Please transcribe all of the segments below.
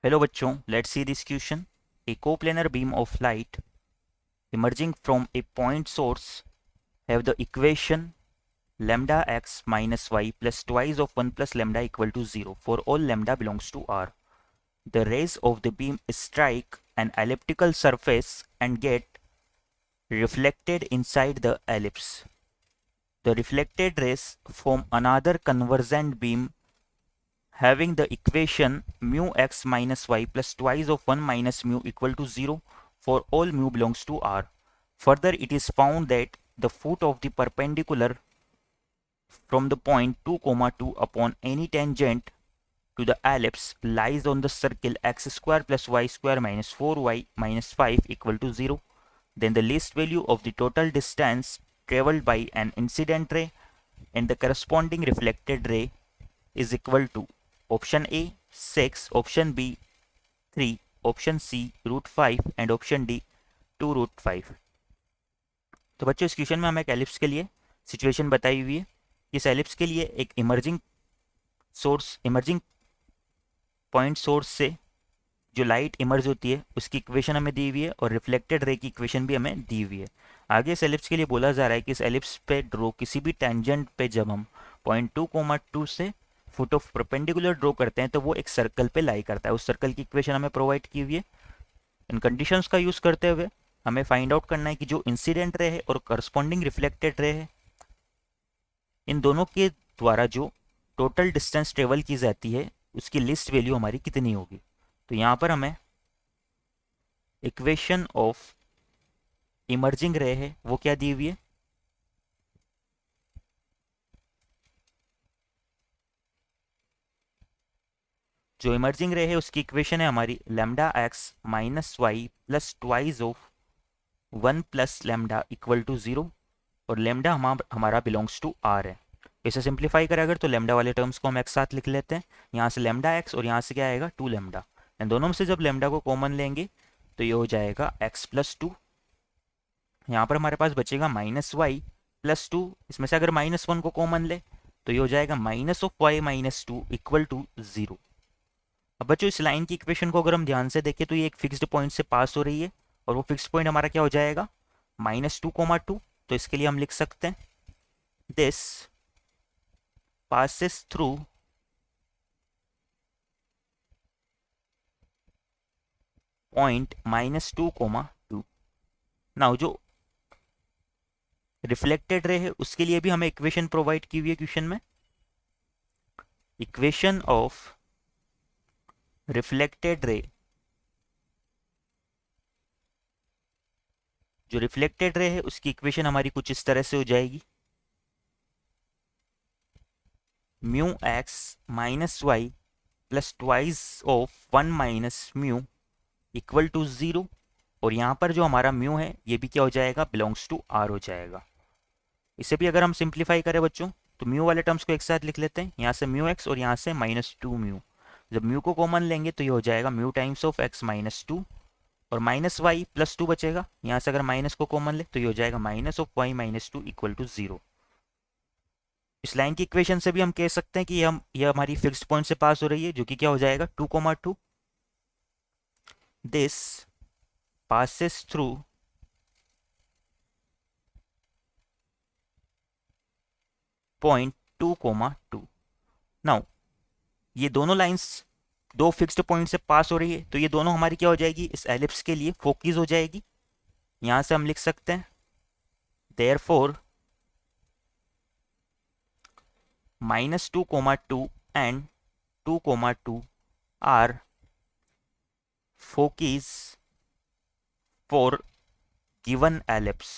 Hello बच्चों, let's see this question. A coplanar beam of light emerging from a point source have the equation lambda x minus y plus twice of 1 plus lambda equal to 0 for all lambda belongs to R. The rays of the beam strike an elliptical surface and get reflected inside the ellipse. The reflected rays form another convergent beam having the equation mu x minus y plus twice of 1 minus mu equal to 0 for all mu belongs to R. Further, it is found that the foot of the perpendicular from the point 2, 2 upon any tangent to the ellipse lies on the circle x square plus y square minus 4y minus 5 equal to 0. Then the least value of the total distance traveled by an incident ray and the corresponding reflected ray is equal to option A 6, option B 3, option C √5 and option D 2√5। तो बच्चों इस question में हमें एक ellipse के लिए situation बताई हुई है। इस एलिप्स के लिए एक इमर्जिंग पॉइंट सोर्स से जो लाइट इमर्ज होती है उसकी इक्वेशन हमें दी हुई है और रिफ्लेक्टेड रे की इक्वेशन भी हमें दी हुई है। आगे इस एलिप्स के लिए बोला जा रहा है कि इस एलिप्स पे ड्रॉ किसी भी टेंजेंट पे जब हम पॉइंट 2, 2 से फुट ऑफ परपेंडिकुलर ड्रॉ करते हैं तो वो एक सर्कल पे लाई करता है। उस सर्कल की इक्वेशन हमें प्रोवाइड की हुई है। इन कंडीशंस का यूज करते हुए हमें फाइंड आउट करना है कि जो इंसिडेंट रे है और करस्पॉन्डिंग रिफ्लेक्टेड रे है इन दोनों के द्वारा जो टोटल डिस्टेंस ट्रेवल की जाती है उसकी लिस्ट वैल्यू हमारी कितनी होगी। तो यहाँ पर हमें इक्वेशन ऑफ इमर्जिंग रे है वो क्या दी हुई है, जो इमर्जिंग रे है उसकी इक्वेशन है हमारी lambda x minus y plus twice of 1 plus lambda equal to 0 और लैम्डा हमारा बिलोंग्स टू आर है। इसे सिंप्लीफाई करें अगर तो लैम्डा वाले टर्म्स को हम एक साथ लिख लेते हैं। यहाँ से लैम्डा एक्स और यहाँ से क्या आएगा 2 लैम्डा, एंड दोनों में से जब लैम्डा को कॉमन लेंगे तो ये हो जाएगा एक्स प्लस 2। यहाँ पर हमारे पास बचेगा माइनस वाई प्लस 2, इसमें से अगर -1 को कॉमन ले तो ये हो जाएगा minus of y minus 2 equal to 0। अब बच्चों इस लाइन की इक्वेशन को अगर हम ध्यान से देखें तो ये एक फिक्स्ड पॉइंट से पास हो रही है और वो फिक्स्ड पॉइंट हमारा क्या हो जाएगा -2, 2। तो इसके लिए हम लिख सकते हैं this passes through point -2, 2। Now जो रिफ्लेक्टेड रे है उसके लिए भी हमें इक्वेशन प्रोवाइड की हुई है क्वेश्चन में। इक्वेशन ऑफ रिफ्लेक्टेड रे, जो रिफ्लेक्टेड रे है उसकी इक्वेशन हमारी कुछ इस तरह से हो जाएगी mu x minus y plus twice of 1 minus mu equal to 0 और यहाँ पर जो हमारा म्यू है ये भी क्या हो जाएगा बिलोंग्स टू आर हो जाएगा। इसे भी अगर हम सिंप्लीफाई करें बच्चों तो म्यू वाले टर्म्स को एक साथ लिख लेते हैं, यहाँ से म्यू एक्स और यहाँ से -2 म्यू। जब म्यू को कॉमन लेंगे तो ये हो जाएगा म्यू टाइम्स ऑफ एक्स -2 और माइनस वाई प्लस 2 बचेगा। यहाँ से अगर माइनस को कॉमन ले तो ये हो जाएगा minus of y -2 equal to 0। इस लाइन की इक्वेशन से भी हम कह सकते हैं कि ये हमारी फिक्स्ड पॉइंट से पास हो रही है जो कि क्या हो जाएगा 2, 2। This passes through point 2, 2। Now ये दोनों लाइंस दो फिक्स्ड पॉइंट से पास हो रही है तो ये दोनों हमारी क्या हो जाएगी इस एलिप्स के लिए फोकस हो जाएगी। यहां से हम लिख सकते हैं therefore -2, 2 and 2, 2 are foci for given ellipse।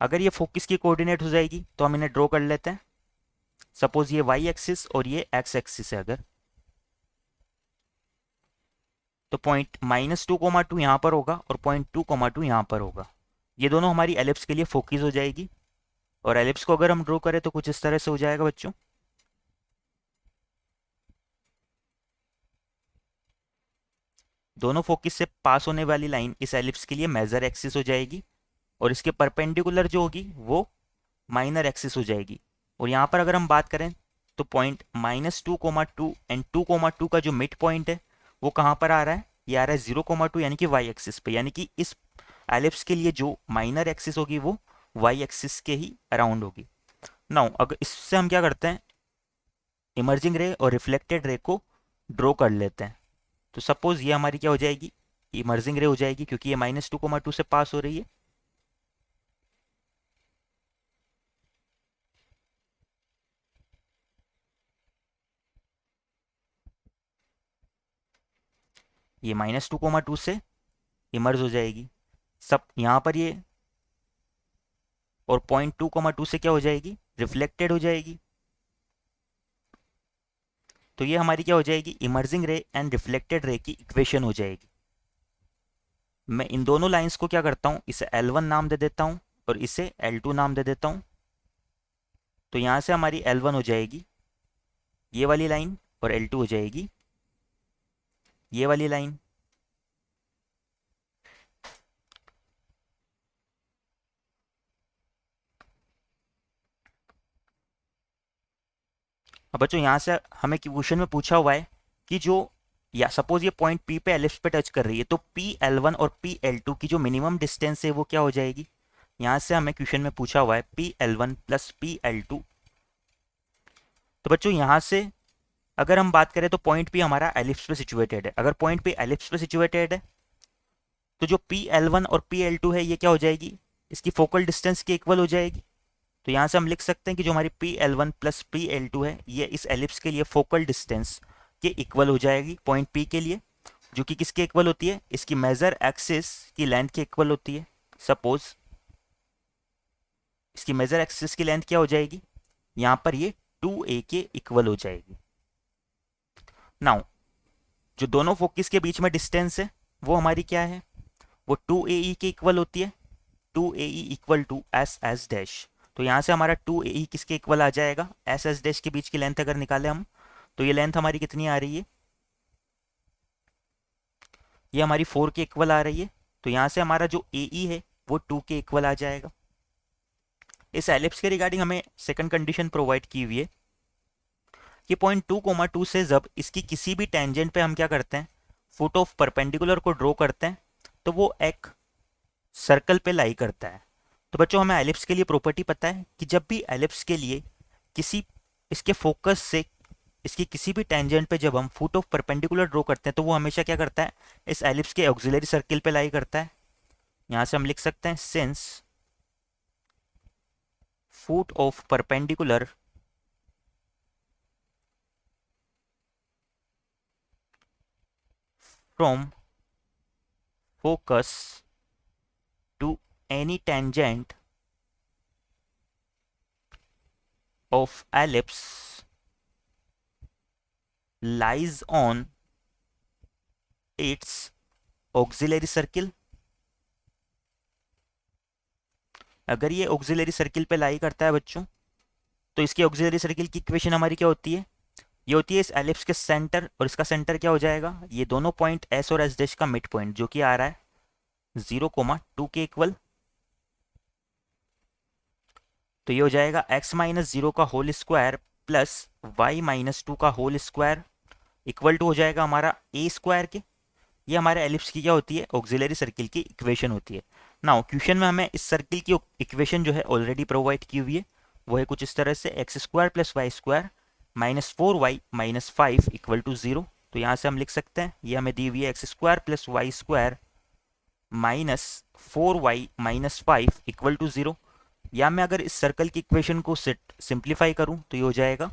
अगर ये फोकस की कोऑर्डिनेट हो जाएगी तो हम इन्हें ड्रॉ कर लेते हैं। सपोज ये वाई एक्सिस और ये एक्स एक्सिस है अगर, तो पॉइंट -2, 2 यहाँ पर होगा और पॉइंट 2, 2 यहाँ पर होगा। ये दोनों हमारी एलिप्स के लिए फोकस हो जाएगी और एलिप्स को अगर हम ड्रॉ करें तो कुछ इस तरह से हो जाएगा बच्चों। दोनों फोकस से पास होने वाली लाइन इस एलिप्स के लिए मेजर एक्सिस हो जाएगी और इसके परपेंडिकुलर जो होगी वो माइनर एक्सिस हो जाएगी और यहाँ पर अगर हम बात करें तो पॉइंट -2,2 एंड 2,2 का जो मिड पॉइंट है वो कहाँ पर आ रहा है, ये आ रहा है 0,2 यानी कि वाई एक्सिस पे, यानी कि इस एलिप्स के लिए जो माइनर एक्सिस होगी वो वाई एक्सिस के ही अराउंड होगी। नाउ अगर इससे हम क्या करते हैं, इमर्जिंग रे और रिफ्लेक्टेड रे को ड्रॉ कर लेते हैं। तो सपोज ये हमारी क्या हो जाएगी, इमर्जिंग रे हो जाएगी, क्योंकि ये -2,2 से पास हो रही है। ये -2,2 से इमर्ज हो जाएगी सब यहाँ पर ये, और .2,2 से क्या हो जाएगी, रिफ्लेक्टेड हो जाएगी। तो ये हमारी क्या हो जाएगी, इमर्जिंग रे एंड रिफ्लेक्टेड रे की इक्वेशन हो जाएगी। मैं इन दोनों लाइंस को क्या करता हूँ, इसे L1 नाम दे देता हूँ और इसे L2 नाम दे देता हूँ। तो यहाँ से हमारी L1 हो जाएगी ये वाली लाइन, और L2 हो जाएगी ये वाली लाइन। अब बच्चों यहाँ से हमें क्वेश्चन में पूछा हुआ है कि जो, या सपोज ये पॉइंट P पे एलिप्स पे टच कर रही है, तो PL1 और PL2 की जो मिनिमम डिस्टेंस है वो क्या हो जाएगी। यहाँ से हमें क्वेश्चन में पूछा हुआ है PL1 प्लस PL2। तो बच्चों यहाँ से अगर हम बात करें तो पॉइंट P हमारा एलिप्स पे सिचुएटेड है। अगर पॉइंट P एलिप्स पे सिचुएटेड है तो जो PL1 और PL2 है ये क्या हो जाएगी, इसकी फोकल डिस्टेंस के इक्वल हो जाएगी। तो यहाँ से हम लिख सकते हैं कि जो हमारी PL1 प्लस PL2 है ये इस एलिप्स के लिए फोकल डिस्टेंस के इक्वल हो जाएगी पॉइंट P के लिए, जो कि किसके इक्वल होती है, इसकी मेजर एक्सिस की लेंथ के इक्वल होती है। सपोज इसकी मेजर एक्सिस की लेंथ क्या हो जाएगी, यहाँ पर ये 2a के इक्वल हो जाएगी। नाउ जो दोनों फोकस के बीच में डिस्टेंस है वो हमारी क्या है, वो 2ae के इक्वल होती है। 2ae equal to S S dash. तो यहाँ से हमारा 2ae किसके इक्वल आ जाएगा, एस एस डैश के बीच की लेंथ अगर निकाले हम तो ये लेंथ हमारी कितनी आ रही है, ये हमारी 4 के इक्वल आ रही है। तो यहाँ से हमारा जो ae है वो 2 के इक्वल आ जाएगा। इस एलिप्स के रिगार्डिंग हमें सेकंड कंडीशन प्रोवाइड की हुई है कि पॉइंट 2,2 से जब इसकी किसी भी टेंजेंट पे हम क्या करते हैं, फुट ऑफ परपेंडिकुलर को ड्रॉ करते हैं तो वो एक सर्कल पे लाई करता है। तो बच्चों हमें एलिप्स के लिए प्रॉपर्टी पता है कि जब भी एलिप्स के लिए किसी इसके फोकस से इसकी किसी भी टेंजेंट पे जब हम फुट ऑफ परपेंडिकुलर ड्रॉ करते हैं तो वो हमेशा क्या करता है, इस एलिप्स के ऑक्सिलरी सर्किल पे लाई करता है। यहाँ से हम लिख सकते हैं since foot of perpendicular from focus to any tangent of ellipse lies on its auxiliary circle। अगर ये ऑक्सिलरी सर्किल पे लाई करता है बच्चों तो इसकी ऑक्सिलरी सर्किल की इक्वेशन हमारी क्या होती है, ये होती है इस एलिप्स के सेंटर, और इसका सेंटर क्या हो जाएगा, ये दोनों पॉइंट S और S डैश का मिड पॉइंट जो कि आ रहा है 0,2 के इक्वल। तो ये हो जाएगा x-0 का होल स्क्वायर प्लस y-2 का होल स्क्वायर इक्वल टू हो जाएगा हमारा a स्क्वायर के। ये हमारे एलिप्स की क्या होती है, ऑक्सिलरी सर्किल की इक्वेशन होती है। नाउ क्वेश्चन में हमें इस सर्किल की इक्वेशन जो है ऑलरेडी प्रोवाइड की हुई है, वो है कुछ इस तरह से x square plus y square -4y-5 equal to 0। तो यहाँ से हम लिख सकते हैं ये हमें दी हुई है x square plus y square -4y-5 equal to 0। या मैं अगर इस सर्कल की इक्वेशन को सिंप्लीफाई करूं तो ये हो जाएगा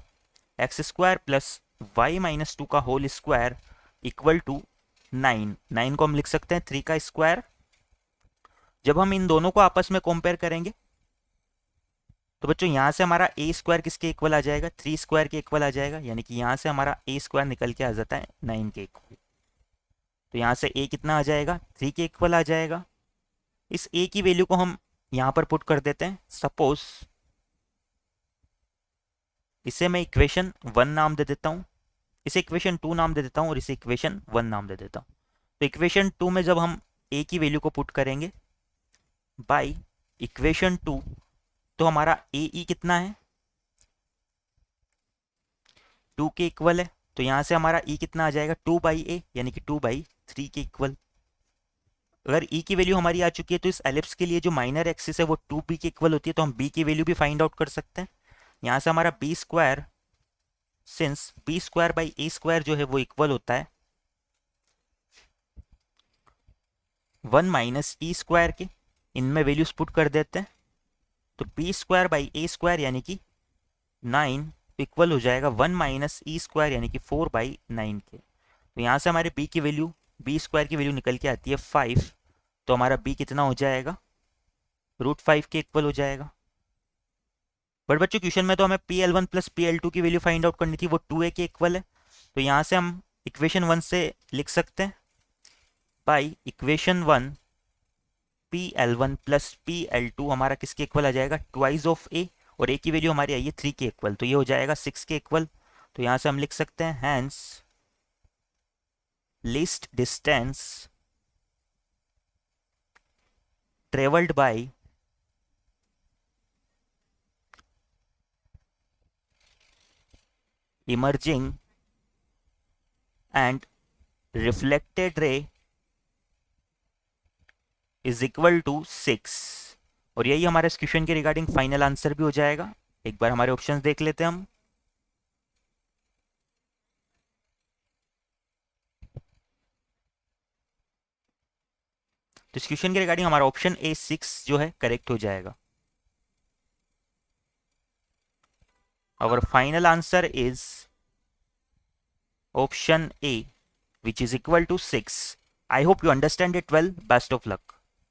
एक्स स्क्वायर प्लस y-2 का होल स्क्वायर इक्वल टू 9। 9 को हम लिख सकते हैं 3 का स्क्वायर। जब हम इन दोनों को आपस में कंपेयर करेंगे तो बच्चों यहाँ से हमारा a स्क्वायर किसके इक्वल आ जाएगा, 3 स्क्वायर के इक्वल आ जाएगा, यानी कि यहाँ से हमारा a स्क्वायर निकल के आ जाता है 9 के इक्वल। तो यहाँ से a कितना आ जाएगा, 3 के इक्वल आ जाएगा। इस a की वैल्यू को हम यहाँ पर पुट कर देते हैं। सपोज इसे मैं इक्वेशन 1 नाम दे देता हूँ, इसे इक्वेशन 2 नाम दे देता हूँ और इसे इक्वेशन 1 नाम दे देता हूँ। तो इक्वेशन 2 में जब हम a की वैल्यू को पुट करेंगे बाय इक्वेशन 2 तो हमारा ए ई कितना है, 2 के इक्वल है, तो यहाँ से हमारा ई कितना आ जाएगा 2/a, यानी कि 2/3 के इक्वल। अगर ई की वैल्यू हमारी आ चुकी है तो इस एलिप्स के लिए जो माइनर एक्सिस है वो 2b के इक्वल होती है, तो हम b की वैल्यू भी फाइंड आउट कर सकते हैं। यहाँ से हमारा b स्क्वायर, सिंस b² जो है वो इक्वल होता है 1 - e² के, इनमें वैल्यूज पुट कर देते हैं, तो b² यानी कि 9 इक्वल हो जाएगा 1 - e² यानी कि 4/9 के। तो यहाँ से हमारे b² की वैल्यू निकल के आती है 5, तो हमारा b कितना हो जाएगा √5 के इक्वल हो जाएगा। बट बच्चों क्वेश्चन में तो हमें PL1 + PL2 की वैल्यू फाइंड आउट करनी थी, वो 2a के इक्वल है, तो यहाँ से हम इक्वेशन 1 से लिख सकते हैं बाई इक्वेशन 1 PL1 + PL2 हमारा किसके इक्वल आ जाएगा ट्वाइस ऑफ a, और a की वैल्यू हमारी आई है 3 के इक्वल, तो ये हो जाएगा 6 के इक्वल। तो यहाँ से हम लिख सकते हैं hence least distance travelled by emerging and reflected ray is equal to 6। और यही हमारे इस क्वेश्चन के रिगार्डिंग फाइनल आंसर भी हो जाएगा। एक बार हमारे ऑप्शंस देख लेते हैं हम। तो इस क्वेश्चन के रिगार्डिंग हमारा ऑप्शन ए 6 जो है करेक्ट हो जाएगा। Our final answer is option A, which is equal to 6. I hope you understand it well. Best of luck.